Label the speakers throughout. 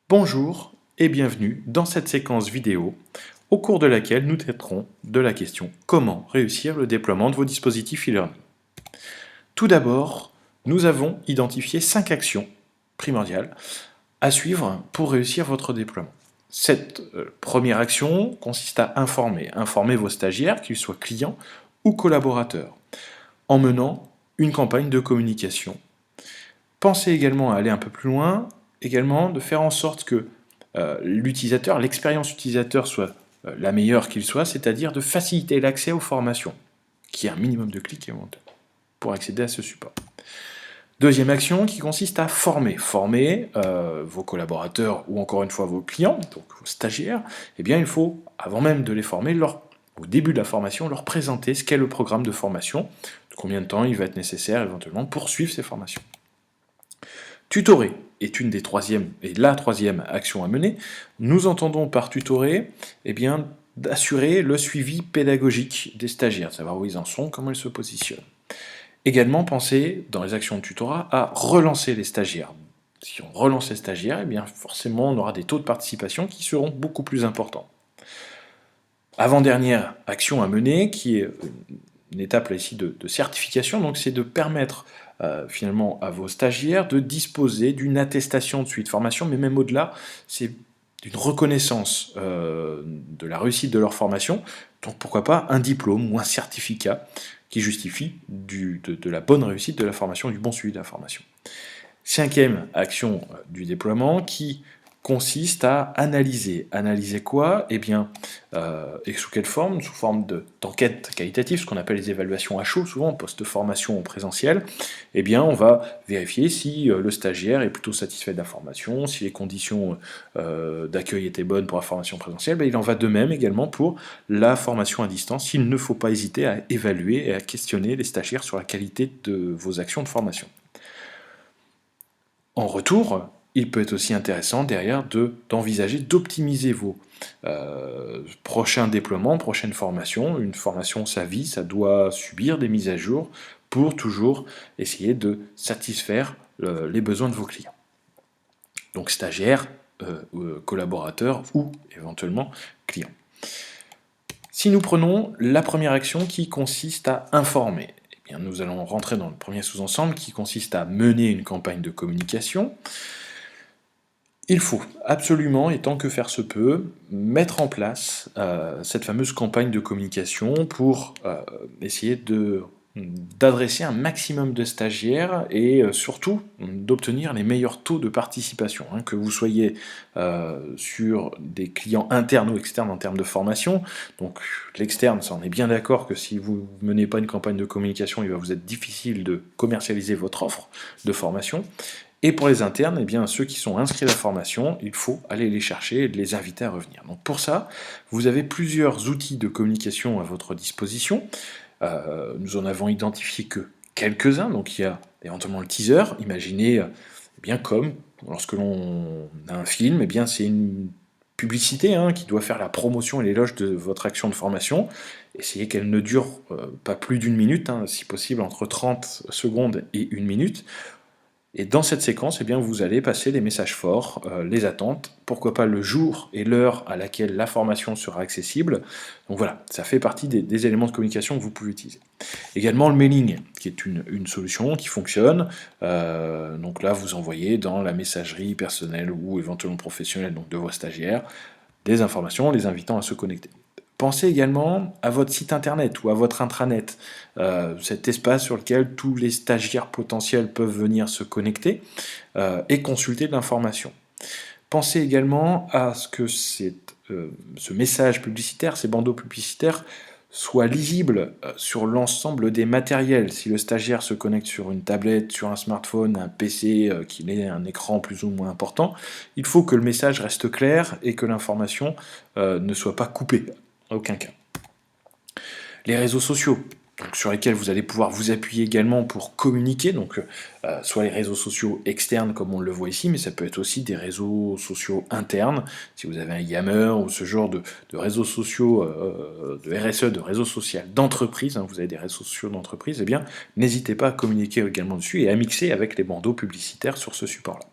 Speaker 1: Bonjour et bienvenue dans cette séquence vidéo au cours de laquelle nous traiterons de la question comment réussir le déploiement de vos dispositifs e-learning. Tout d'abord, nous avons identifié 5 actions primordiales à suivre pour réussir votre déploiement. Cette première action consiste à informer vos stagiaires, qu'ils soient clients ou collaborateurs, en menant une campagne de communication. Pensez également à aller un peu plus loin, également de faire en sorte que l'utilisateur, l'expérience utilisateur soit la meilleure qu'il soit, c'est-à-dire de faciliter l'accès aux formations, qu'il y ait un minimum de clics pour accéder à ce support. Deuxième action qui consiste à former vos collaborateurs ou encore une fois vos clients, donc vos stagiaires. Eh bien, il faut, avant même de les former, au début de la formation, leur présenter ce qu'est le programme de formation, combien de temps il va être nécessaire éventuellement pour suivre ces formations. Tutorer est la troisième action à mener. Nous entendons par tutorer, d'assurer le suivi pédagogique des stagiaires, de savoir où ils en sont, comment ils se positionnent. Également, pensez, dans les actions de tutorat, à relancer les stagiaires. Si on relance les stagiaires, forcément, on aura des taux de participation qui seront beaucoup plus importants. Avant-dernière action à mener, qui est une étape là ici de certification, donc c'est de permettre finalement à vos stagiaires de disposer d'une attestation de suite formation, mais même au-delà, c'est d'une reconnaissance de la réussite de leur formation, donc pourquoi pas un diplôme ou un certificat qui justifie de la bonne réussite de la formation, du bon suivi de la formation. Cinquième action du déploiement qui consiste à analyser. Analyser quoi ? Et sous quelle forme ? Sous forme d'enquête qualitative, ce qu'on appelle les évaluations à chaud, souvent post-formation en présentiel. On va vérifier si le stagiaire est plutôt satisfait de la formation, si les conditions d'accueil étaient bonnes pour la formation présentielle. Il en va de même également pour la formation à distance. Il ne faut pas hésiter à évaluer et à questionner les stagiaires sur la qualité de vos actions de formation. En retour, il peut être aussi intéressant derrière d'envisager d'optimiser vos prochains déploiements, prochaines formations. Une formation, ça vit, ça doit subir des mises à jour pour toujours essayer de satisfaire les besoins de vos clients. Donc stagiaires, collaborateurs ou éventuellement clients. Si nous prenons la première action qui consiste à informer, nous allons rentrer dans le premier sous-ensemble qui consiste à mener une campagne de communication. Il faut absolument, et tant que faire se peut, mettre en place cette fameuse campagne de communication pour essayer d'adresser un maximum de stagiaires et surtout d'obtenir les meilleurs taux de participation, que vous soyez sur des clients internes ou externes en termes de formation. Donc l'externe, ça on est bien d'accord que si vous ne menez pas une campagne de communication, il va vous être difficile de commercialiser votre offre de formation. Et pour les internes, ceux qui sont inscrits à la formation, il faut aller les chercher et les inviter à revenir. Donc pour ça, vous avez plusieurs outils de communication à votre disposition. Nous en avons identifié que quelques-uns, donc il y a éventuellement le teaser. Imaginez, comme lorsque l'on a un film, c'est une publicité qui doit faire la promotion et l'éloge de votre action de formation. Essayez qu'elle ne dure pas plus d'une minute, si possible entre 30 secondes et 1 minute. Et dans cette séquence, vous allez passer les messages forts, les attentes, pourquoi pas le jour et l'heure à laquelle la formation sera accessible. Donc voilà, ça fait partie des éléments de communication que vous pouvez utiliser. Également le mailing, qui est une solution qui fonctionne. Donc là, vous envoyez dans la messagerie personnelle ou éventuellement professionnelle donc de vos stagiaires des informations les invitant à se connecter. Pensez également à votre site internet ou à votre intranet, cet espace sur lequel tous les stagiaires potentiels peuvent venir se connecter et consulter de l'information. Pensez également à ce que ce message publicitaire, ces bandeaux publicitaires, soient lisibles sur l'ensemble des matériels. Si le stagiaire se connecte sur une tablette, sur un smartphone, un PC, qu'il ait un écran plus ou moins important, il faut que le message reste clair et que l'information ne soit pas coupée. À aucun cas. Les réseaux sociaux, donc, sur lesquels vous allez pouvoir vous appuyer également pour communiquer, donc soit les réseaux sociaux externes comme on le voit ici, mais ça peut être aussi des réseaux sociaux internes, si vous avez un Yammer ou ce genre de réseaux sociaux, de RSE, de réseaux sociaux d'entreprise, vous avez des réseaux sociaux d'entreprise, n'hésitez pas à communiquer également dessus et à mixer avec les bandeaux publicitaires sur ce support-là.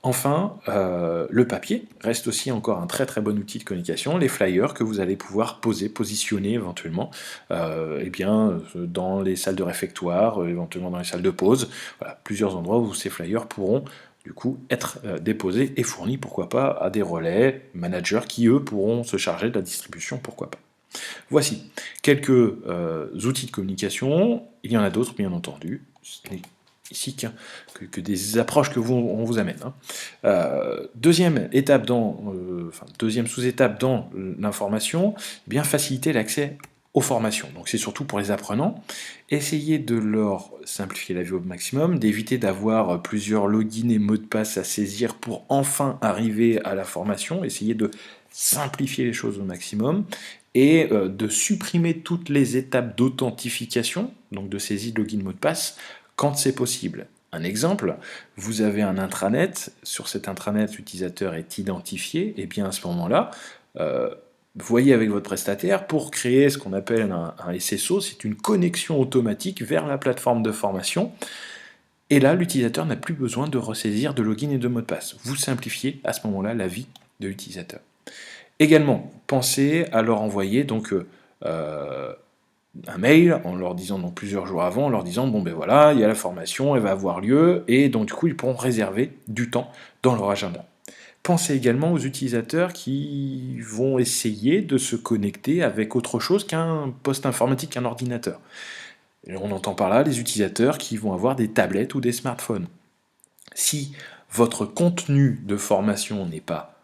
Speaker 1: Enfin, le papier reste aussi encore un très très bon outil de communication, les flyers que vous allez pouvoir positionner éventuellement dans les salles de réfectoire, éventuellement dans les salles de pause, voilà, plusieurs endroits où ces flyers pourront du coup être déposés et fournis, pourquoi pas, à des relais, managers qui eux pourront se charger de la distribution, pourquoi pas. Voici quelques outils de communication, il y en a d'autres bien entendu, ce n'est ici que des approches on vous amène. Hein. Deuxième sous-étape dans l'information, eh bien faciliter l'accès aux formations. Donc c'est surtout pour les apprenants. Essayez de leur simplifier la vie au maximum, d'éviter d'avoir plusieurs logins et mots de passe à saisir pour enfin arriver à la formation. Essayez de simplifier les choses au maximum et de supprimer toutes les étapes d'authentification, donc de saisie de login mot de passe, quand c'est possible. Un exemple, vous avez un intranet, sur cet intranet l'utilisateur est identifié, et bien à ce moment-là, voyez avec votre prestataire pour créer ce qu'on appelle un SSO, c'est une connexion automatique vers la plateforme de formation, et là l'utilisateur n'a plus besoin de ressaisir de login et de mot de passe. Vous simplifiez à ce moment-là la vie de l'utilisateur. Également, pensez à leur envoyer un mail en leur disant donc plusieurs jours avant, en leur disant bon ben voilà, il y a la formation, elle va avoir lieu, et donc du coup ils pourront réserver du temps dans leur agenda. Pensez également aux utilisateurs qui vont essayer de se connecter avec autre chose qu'un poste informatique, qu'un ordinateur. Et on entend par là les utilisateurs qui vont avoir des tablettes ou des smartphones. Si votre contenu de formation n'est pas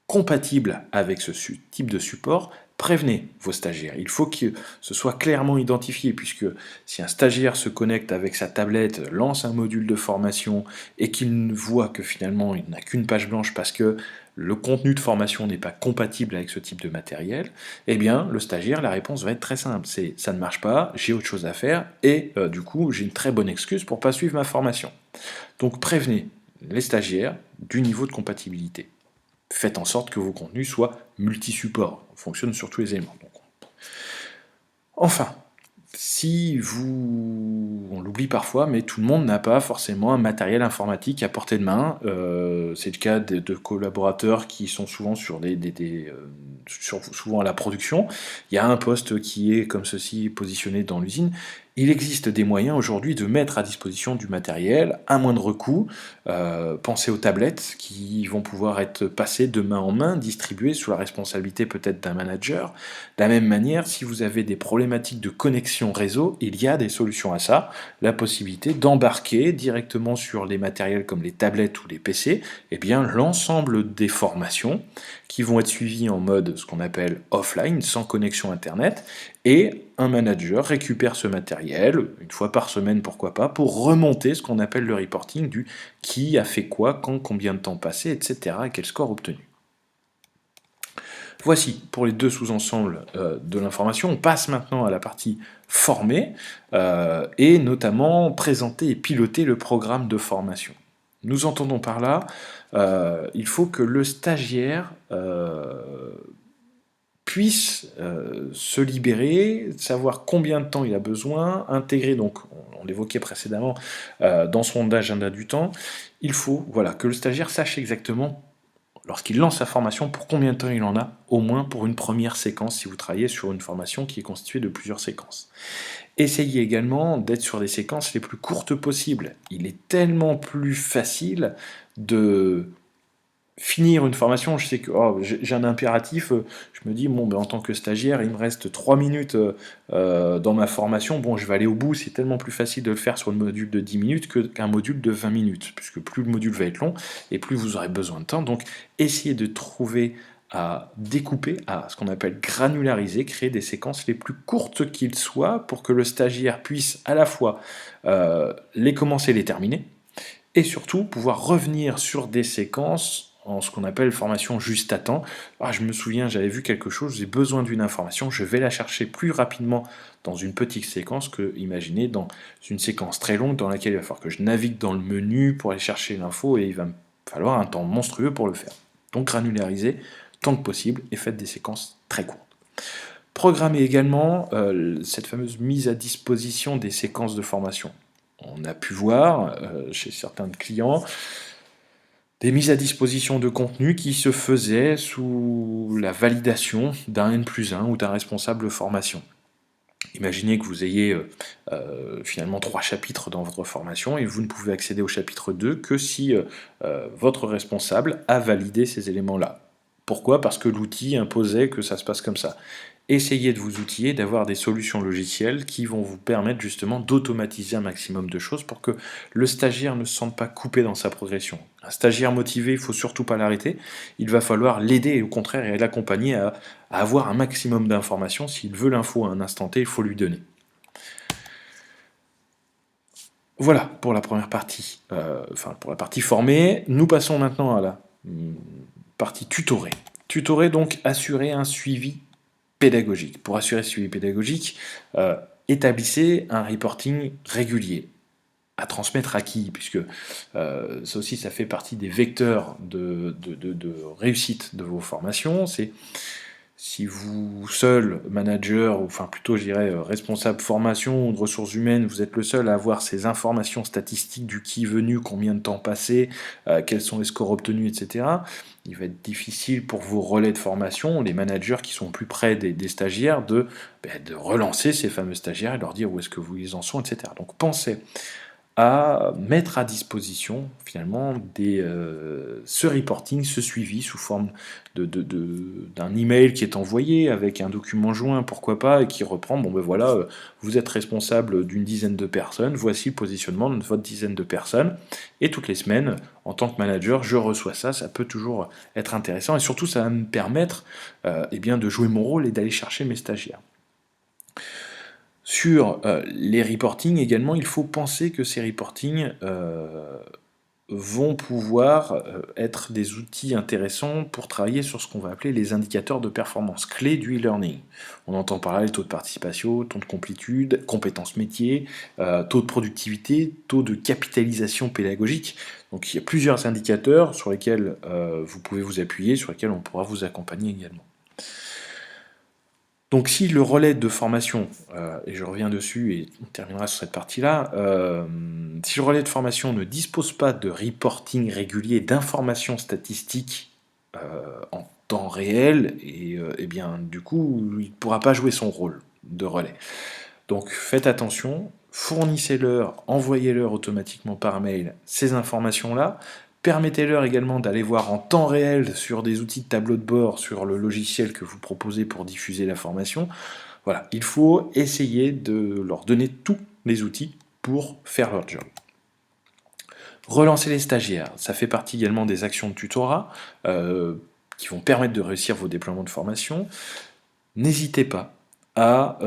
Speaker 1: compatible avec ce type de support, prévenez vos stagiaires. Il faut que ce soit clairement identifié, puisque si un stagiaire se connecte avec sa tablette, lance un module de formation, et qu'il voit que finalement il n'a qu'une page blanche parce que le contenu de formation n'est pas compatible avec ce type de matériel, eh bien le stagiaire, la réponse va être très simple, c'est ça ne marche pas, j'ai autre chose à faire, et du coup j'ai une très bonne excuse pour ne pas suivre ma formation. Donc prévenez les stagiaires du niveau de compatibilité. Faites en sorte que vos contenus soient multi-supports, fonctionnent sur tous les éléments. Enfin, on l'oublie parfois, mais tout le monde n'a pas forcément un matériel informatique à portée de main. C'est le cas de collaborateurs qui sont souvent souvent à la production. Il y a un poste qui est comme ceci positionné dans l'usine. Il existe des moyens aujourd'hui de mettre à disposition du matériel à moindre coût. Pensez aux tablettes qui vont pouvoir être passées de main en main, distribuées sous la responsabilité peut-être d'un manager. De la même manière, si vous avez des problématiques de connexion réseau, il y a des solutions à ça. La possibilité d'embarquer directement sur les matériels comme les tablettes ou les PC, l'ensemble des formations qui vont être suivies en mode ce qu'on appelle offline, sans connexion internet, et un manager récupère ce matériel, une fois par semaine pourquoi pas, pour remonter ce qu'on appelle le reporting du qui a fait quoi, quand, combien de temps passé, etc. et quel score obtenu. Voici pour les deux sous-ensembles de l'information. On passe maintenant à la partie former et notamment présenter et piloter le programme de formation. Nous entendons par là, il faut que le stagiaire puisse se libérer, savoir combien de temps il a besoin, intégrer, donc on l'évoquait précédemment, dans son agenda du temps. Il faut que le stagiaire sache exactement lorsqu'il lance sa formation, pour combien de temps il en a, au moins pour une première séquence, si vous travaillez sur une formation qui est constituée de plusieurs séquences. Essayez également d'être sur des séquences les plus courtes possibles. Il est tellement plus facile de finir une formation, je sais que j'ai un impératif, je me dis, en tant que stagiaire, il me reste 3 minutes dans ma formation, je vais aller au bout, c'est tellement plus facile de le faire sur le module de 10 minutes qu'un module de 20 minutes, puisque plus le module va être long, et plus vous aurez besoin de temps, donc essayez de trouver à découper, à ce qu'on appelle granulariser, créer des séquences les plus courtes qu'il soit, pour que le stagiaire puisse à la fois les commencer et les terminer, et surtout pouvoir revenir sur des séquences en ce qu'on appelle formation juste à temps. Je me souviens, j'avais vu quelque chose, j'ai besoin d'une information, je vais la chercher plus rapidement dans une petite séquence que, imaginez, dans une séquence très longue dans laquelle il va falloir que je navigue dans le menu pour aller chercher l'info et il va me falloir un temps monstrueux pour le faire. Donc granularisez tant que possible et faites des séquences très courtes. Programmez également cette fameuse mise à disposition des séquences de formation. On a pu voir chez certains clients Des mises à disposition de contenu qui se faisaient sous la validation d'un N+1 ou d'un responsable formation. Imaginez que vous ayez finalement 3 chapitres dans votre formation et vous ne pouvez accéder au chapitre 2 que si votre responsable a validé ces éléments-là. Pourquoi? Parce que l'outil imposait que ça se passe comme ça. Essayez de vous outiller, d'avoir des solutions logicielles qui vont vous permettre justement d'automatiser un maximum de choses pour que le stagiaire ne se sente pas coupé dans sa progression. Un stagiaire motivé, il ne faut surtout pas l'arrêter, il va falloir l'aider et au contraire et l'accompagner à avoir un maximum d'informations. S'il veut l'info à un instant T, il faut lui donner. Voilà pour la première partie, pour la partie formée. Nous passons maintenant à la partie tutorée. Tutorée, donc assurer un suivi pédagogique. Pour assurer ce suivi pédagogique, établissez un reporting régulier. À transmettre à qui? Puisque ça aussi, ça fait partie des vecteurs de réussite de vos formations. C'est si vous, seul, manager, ou enfin plutôt je dirais responsable formation ou de ressources humaines, vous êtes le seul à avoir ces informations statistiques du qui venu, combien de temps passé, quels sont les scores obtenus, etc., il va être difficile pour vos relais de formation, les managers qui sont plus près des stagiaires, de relancer ces fameux stagiaires et leur dire où est-ce que vous ils en sont, etc. Donc pensez à mettre à disposition finalement ce reporting, ce suivi sous forme d'un email qui est envoyé avec un document joint, pourquoi pas, et qui reprend, bon ben voilà, vous êtes responsable d'une dizaine de personnes, voici le positionnement de votre dizaine de personnes, et toutes les semaines, en tant que manager, je reçois ça, ça peut toujours être intéressant, et surtout ça va me permettre de jouer mon rôle et d'aller chercher mes stagiaires. Sur les reportings également, il faut penser que ces reportings vont pouvoir être des outils intéressants pour travailler sur ce qu'on va appeler les indicateurs de performance clés du e-learning. On entend parler taux de participation, taux de complétude, compétences métiers, taux de productivité, taux de capitalisation pédagogique. Donc il y a plusieurs indicateurs sur lesquels vous pouvez vous appuyer, sur lesquels on pourra vous accompagner également. Donc si le relais de formation, et je reviens dessus et on terminera sur cette partie-là, si le relais de formation ne dispose pas de reporting régulier, d'informations statistiques en temps réel, et bien du coup, il ne pourra pas jouer son rôle de relais. Donc faites attention, fournissez-leur, envoyez-leur automatiquement par mail ces informations-là. Permettez-leur également d'aller voir en temps réel sur des outils de tableau de bord, sur le logiciel que vous proposez pour diffuser la formation. Voilà, il faut essayer de leur donner tous les outils pour faire leur job. Relancer les stagiaires, ça fait partie également des actions de tutorat qui vont permettre de réussir vos déploiements de formation. N'hésitez pas à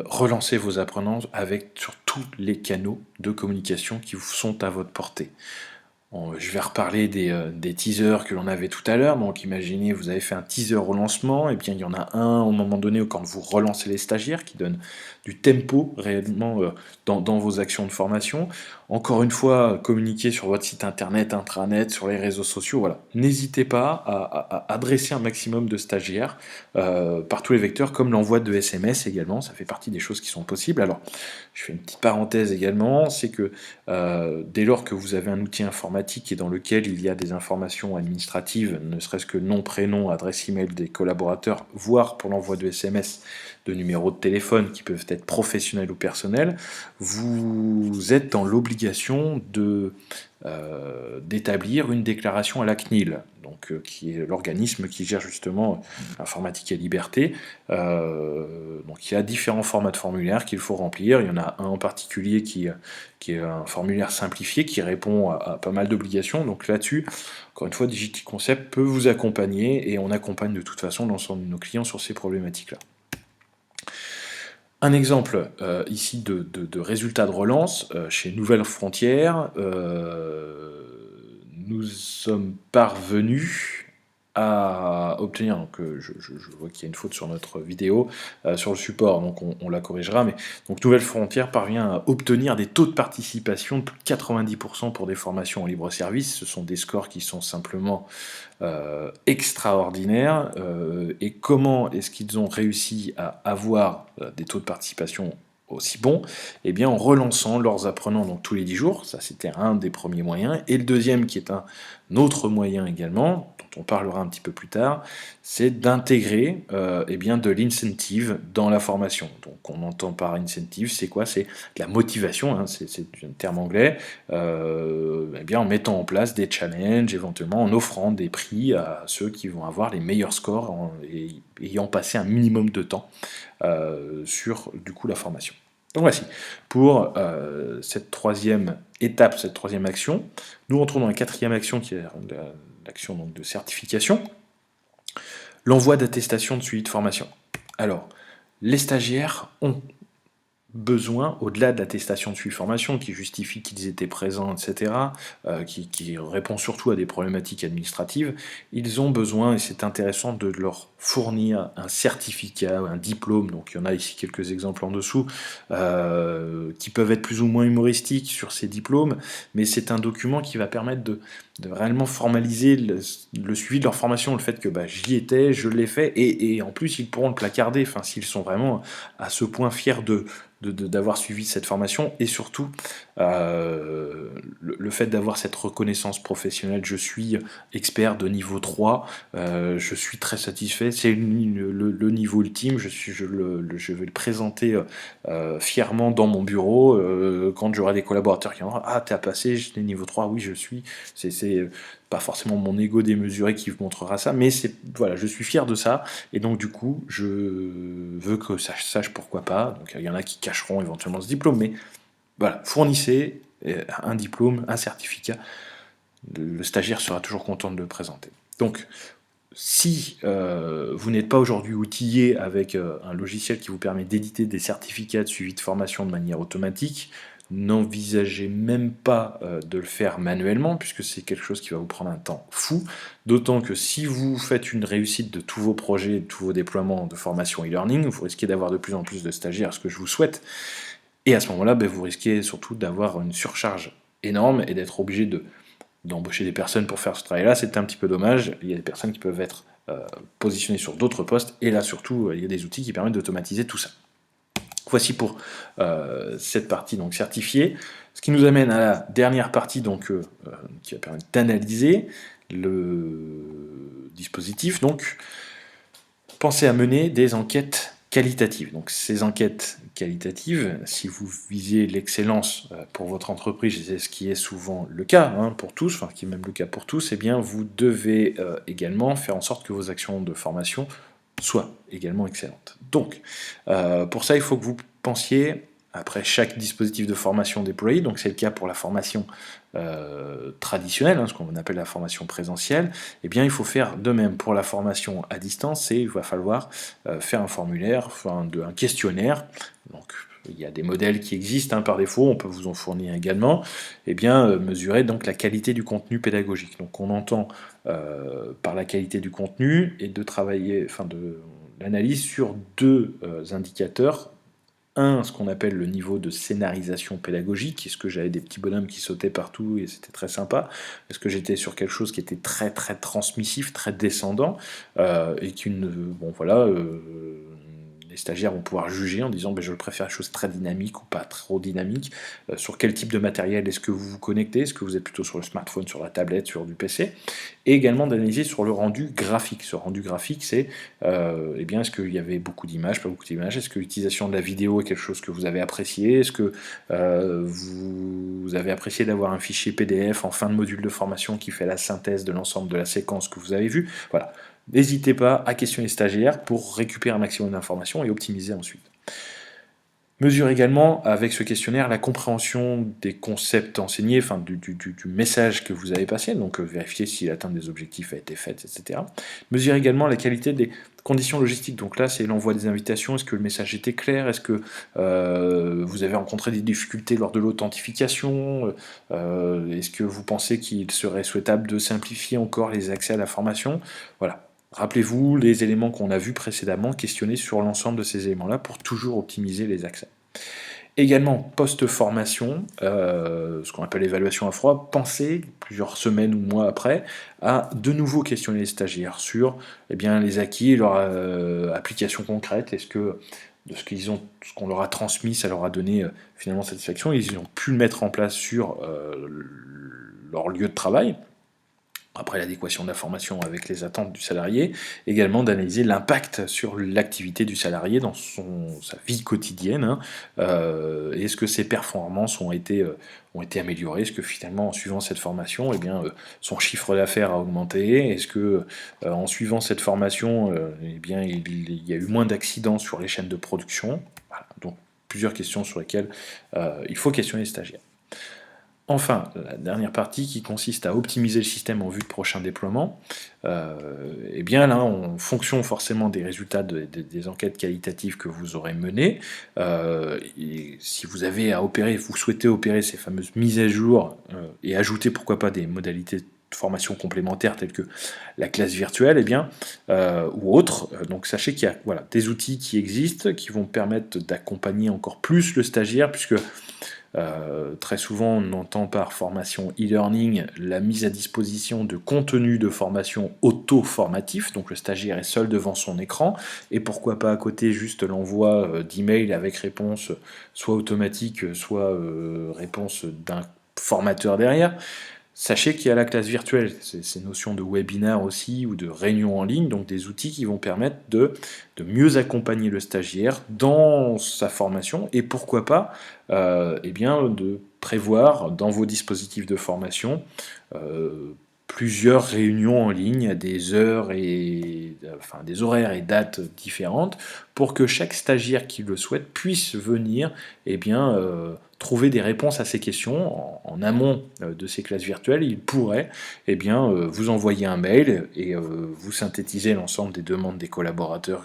Speaker 1: relancer vos apprenants sur tous les canaux de communication qui sont à votre portée. Je vais reparler des teasers que l'on avait tout à l'heure. Donc imaginez, vous avez fait un teaser au lancement, et bien il y en a un au moment donné quand vous relancez les stagiaires qui donne du tempo réellement dans vos actions de formation. Encore une fois, communiquez sur votre site internet, intranet, sur les réseaux sociaux. Voilà. N'hésitez pas à adresser un maximum de stagiaires par tous les vecteurs, comme l'envoi de SMS également. Ça fait partie des choses qui sont possibles. Alors, je fais une petite parenthèse également, c'est que dès lors que vous avez un outil informatique et dans lequel il y a des informations administratives, ne serait-ce que nom, prénom, adresse email des collaborateurs, voire pour l'envoi de SMS, de numéros de téléphone qui peuvent être professionnels ou personnels, vous êtes dans l'obligation d'établir une déclaration à la CNIL, donc, qui est l'organisme qui gère justement informatique et liberté. Donc il y a différents formats de formulaires qu'il faut remplir. Il y en a un en particulier qui est un formulaire simplifié qui répond à pas mal d'obligations. Donc là-dessus, encore une fois, Digity Concept peut vous accompagner et on accompagne de toute façon l'ensemble de nos clients sur ces problématiques-là. Un exemple ici de résultats de relance chez Nouvelles Frontières, nous sommes parvenus à obtenir, donc je vois qu'il y a une faute sur notre vidéo, sur le support, donc on la corrigera, mais donc Nouvelles Frontières parvient à obtenir des taux de participation de plus de 90% pour des formations en libre service. Ce sont des scores qui sont simplement extraordinaires, et comment est-ce qu'ils ont réussi à avoir des taux de participation aussi bons? Eh bien en relançant leurs apprenants donc tous les 10 jours, ça c'était un des premiers moyens, et le deuxième qui est un Un autre moyen également, dont on parlera un petit peu plus tard, c'est d'intégrer de l'incentive dans la formation. Donc on entend par incentive, c'est quoi? C'est la motivation, hein, c'est un terme anglais, en mettant en place des challenges, éventuellement en offrant des prix à ceux qui vont avoir les meilleurs scores et ayant passé un minimum de temps sur du coup la formation. Donc voici, pour cette troisième étape, cette troisième action, nous rentrons dans la quatrième action qui est l'action donc de certification, l'envoi d'attestations de suivi de formation. Alors, les stagiaires ont besoin, au-delà de l'attestation de suivi formation qui justifie qu'ils étaient présents, etc., qui répond surtout à des problématiques administratives, ils ont besoin, et c'est intéressant, de leur fournir un certificat, un diplôme, donc il y en a ici quelques exemples en dessous, qui peuvent être plus ou moins humoristiques sur ces diplômes, mais c'est un document qui va permettre de réellement formaliser le suivi de leur formation, le fait que j'y étais, je l'ai fait, et en plus ils pourront le placarder, enfin, s'ils sont vraiment à ce point fiers d'avoir suivi cette formation, et surtout le fait d'avoir cette reconnaissance professionnelle. Je suis expert de niveau 3, je suis très satisfait, c'est le niveau ultime, je vais le présenter fièrement dans mon bureau, quand j'aurai des collaborateurs qui vont dire « Ah, t'as passé, j'étais niveau 3, oui je suis », c'est pas forcément mon ego démesuré qui vous montrera ça, mais voilà, je suis fier de ça, et donc du coup, je veux que ça sache pourquoi pas. Donc il y en a qui cacheront éventuellement ce diplôme, mais voilà, fournissez un diplôme, un certificat, le stagiaire sera toujours content de le présenter. Donc, si vous n'êtes pas aujourd'hui outillé avec un logiciel qui vous permet d'éditer des certificats de suivi de formation de manière automatique, n'envisagez même pas de le faire manuellement, puisque c'est quelque chose qui va vous prendre un temps fou, d'autant que si vous faites une réussite de tous vos projets, de tous vos déploiements de formation e-learning, vous risquez d'avoir de plus en plus de stagiaires, ce que je vous souhaite, et à ce moment-là, vous risquez surtout d'avoir une surcharge énorme et d'être obligé d'embaucher des personnes pour faire ce travail-là. C'est un petit peu dommage, il y a des personnes qui peuvent être positionnées sur d'autres postes, et là surtout, il y a des outils qui permettent d'automatiser tout ça. Voici pour cette partie donc certifiée, ce qui nous amène à la dernière partie donc, qui va permettre d'analyser le dispositif. Donc, pensez à mener des enquêtes qualitatives. Donc, ces enquêtes qualitatives, si vous visez l'excellence pour votre entreprise, c'est ce qui est souvent le cas pour tous, enfin qui est même le cas pour tous, eh bien vous devez également faire en sorte que vos actions de formation soient également excellentes. Donc, pour ça, il faut que vous pensiez, après chaque dispositif de formation déployé, donc c'est le cas pour la formation traditionnelle, ce qu'on appelle la formation présentielle, eh bien il faut faire de même pour la formation à distance, et il va falloir faire un formulaire, un questionnaire. Donc il y a des modèles qui existent par défaut, on peut vous en fournir également, et bien mesurer donc la qualité du contenu pédagogique. Donc on entend par la qualité du contenu et de travailler, de l'analyse sur deux indicateurs. Un, ce qu'on appelle le niveau de scénarisation pédagogique. Est-ce que j'avais des petits bonhommes qui sautaient partout et c'était très sympa? Est-ce que j'étais sur quelque chose qui était très très transmissif, très descendant et les stagiaires vont pouvoir juger en disant je préfère des choses très dynamiques ou pas trop dynamiques. Sur quel type de matériel est-ce que vous vous connectez? Est-ce que vous êtes plutôt sur le smartphone, sur la tablette, sur du PC? Et également d'analyser sur le rendu graphique. Ce rendu graphique, c'est est-ce qu'il y avait beaucoup d'images, pas beaucoup d'images? Est-ce que l'utilisation de la vidéo est quelque chose que vous avez apprécié? Est-ce que vous avez apprécié d'avoir un fichier PDF en fin de module de formation qui fait la synthèse de l'ensemble de la séquence que vous avez vue? Voilà. N'hésitez pas à questionner les stagiaires pour récupérer un maximum d'informations et optimiser ensuite. Mesure également avec ce questionnaire la compréhension des concepts enseignés, du message que vous avez passé, donc vérifier si l'atteinte des objectifs a été faite, etc. Mesure également la qualité des conditions logistiques, donc là c'est l'envoi des invitations, est-ce que le message était clair, est-ce que vous avez rencontré des difficultés lors de l'authentification, est-ce que vous pensez qu'il serait souhaitable de simplifier encore les accès à la formation? Voilà. Rappelez-vous les éléments qu'on a vus précédemment, questionnez sur l'ensemble de ces éléments-là pour toujours optimiser les accès. Également, post-formation, ce qu'on appelle l'évaluation à froid, pensez, plusieurs semaines ou mois après, à de nouveau questionner les stagiaires sur les acquis et leur application concrète. Est-ce que de ce qu'on leur a transmis, ça leur a donné finalement satisfaction? Ils ont pu le mettre en place sur leur lieu de travail. après l'adéquation de la formation avec les attentes du salarié, également d'analyser l'impact sur l'activité du salarié dans sa vie quotidienne, hein. Est-ce que ses performances ont été améliorées? Est-ce que finalement, en suivant cette formation, eh bien, son chiffre d'affaires a augmenté? Est-ce que, en suivant cette formation, eh bien, il y a eu moins d'accidents sur les chaînes de production? Voilà, donc plusieurs questions sur lesquelles il faut questionner les stagiaires. Enfin, la dernière partie qui consiste à optimiser le système en vue de prochain déploiement, eh bien là, en fonction forcément des résultats des enquêtes qualitatives que vous aurez menées, et si vous avez à opérer, vous souhaitez opérer ces fameuses mises à jour et ajouter pourquoi pas des modalités de formation complémentaires telles que la classe virtuelle, eh bien, ou autres. Donc sachez qu'il y a voilà, des outils qui existent, qui vont permettre d'accompagner encore plus le stagiaire, puisque très souvent, on entend par formation e-learning la mise à disposition de contenus de formation auto-formatifs, donc le stagiaire est seul devant son écran, et pourquoi pas à côté juste l'envoi d'emails avec réponse soit automatique, soit réponse d'un formateur derrière. Sachez qu'il y a la classe virtuelle, ces notions de webinaire aussi, ou de réunion en ligne, donc des outils qui vont permettre de mieux accompagner le stagiaire dans sa formation, et pourquoi pas eh bien, de prévoir dans vos dispositifs de formation plusieurs réunions en ligne à des heures enfin des horaires et dates différentes pour que chaque stagiaire qui le souhaite puisse venir eh bien, trouver des réponses à ces questions en amont de ces classes virtuelles. Il pourrait eh bien, vous envoyer un mail et vous synthétiser l'ensemble des demandes des collaborateurs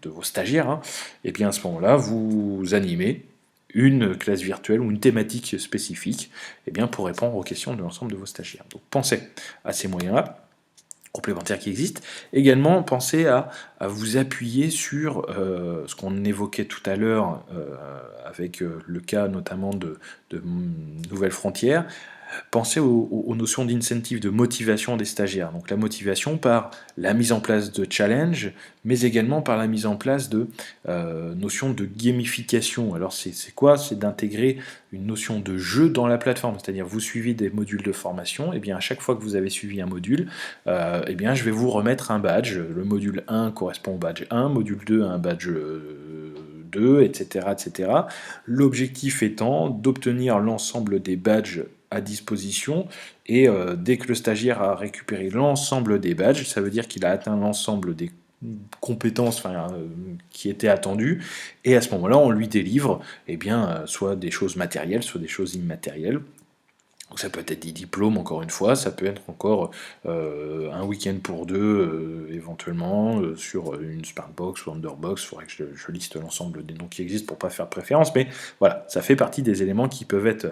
Speaker 1: de vos stagiaires, hein. Et bien à ce moment-là, vous animez une classe virtuelle ou une thématique spécifique eh bien, pour répondre aux questions de l'ensemble de vos stagiaires. Donc pensez à ces moyens-là complémentaires qui existent. Également, pensez à vous appuyer sur ce qu'on évoquait tout à l'heure avec le cas notamment de Nouvelles Frontières. Pensez aux notions d'incentive, de motivation des stagiaires. Donc la motivation par la mise en place de challenges, mais également par la mise en place de notions de gamification. Alors c'est quoi? C'est d'intégrer une notion de jeu dans la plateforme. C'est-à-dire vous suivez des modules de formation, et bien à chaque fois que vous avez suivi un module, eh bien je vais vous remettre un badge. Le module 1 correspond au badge 1, module 2 à un badge 2, etc., etc. L'objectif étant d'obtenir l'ensemble des badges à disposition, et dès que le stagiaire a récupéré l'ensemble des badges, ça veut dire qu'il a atteint l'ensemble des compétences qui étaient attendues, et à ce moment-là on lui délivre eh bien, soit des choses matérielles, soit des choses immatérielles. Donc ça peut être des diplômes, encore une fois, ça peut être encore un week-end pour deux, éventuellement, sur une Smartbox ou Underbox. Il faudrait que je liste l'ensemble des noms qui existent pour ne pas faire de préférence, mais voilà, ça fait partie des éléments qui peuvent être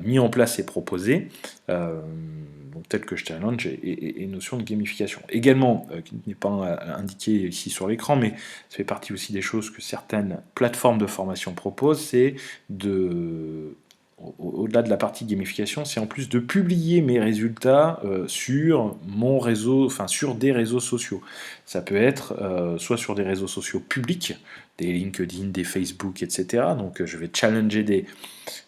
Speaker 1: mis en place et proposés, donc tel que je challenge, et notion de gamification. Également, qui n'est pas indiqué ici sur l'écran, mais ça fait partie aussi des choses que certaines plateformes de formation proposent, c'est de... Au-delà de la partie gamification, c'est en plus de publier mes résultats sur mon réseau, enfin sur des réseaux sociaux. Ça peut être soit sur des réseaux sociaux publics, des LinkedIn, des Facebook, etc. Donc je vais challenger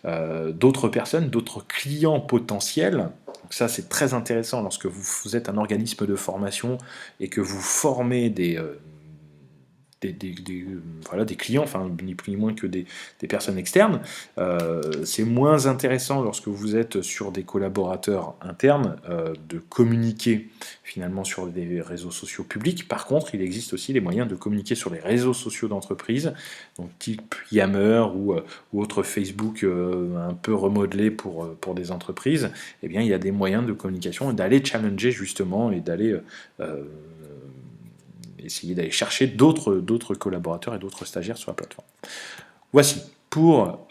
Speaker 1: d'autres personnes, d'autres clients potentiels. Donc ça c'est très intéressant lorsque vous êtes un organisme de formation et que vous formez voilà, des clients, enfin ni plus ni moins que des personnes externes. C'est moins intéressant lorsque vous êtes sur des collaborateurs internes de communiquer finalement sur des réseaux sociaux publics. Par contre, il existe aussi les moyens de communiquer sur les réseaux sociaux d'entreprise, donc type Yammer ou autre Facebook un peu remodelé pour des entreprises. Eh bien, il y a des moyens de communication et d'aller challenger justement et d'aller essayer d'aller chercher d'autres collaborateurs et d'autres stagiaires sur la plateforme. Voici pour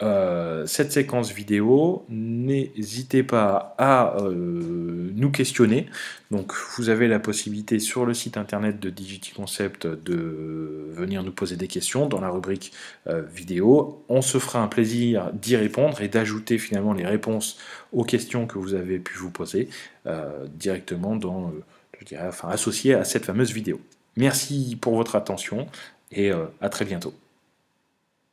Speaker 1: cette séquence vidéo. N'hésitez pas à nous questionner. Donc vous avez la possibilité sur le site internet de Digity Concept de venir nous poser des questions dans la rubrique vidéo. On se fera un plaisir d'y répondre et d'ajouter finalement les réponses aux questions que vous avez pu vous poser directement dans, je dirais, enfin associées à cette fameuse vidéo. Merci pour votre attention et à très bientôt.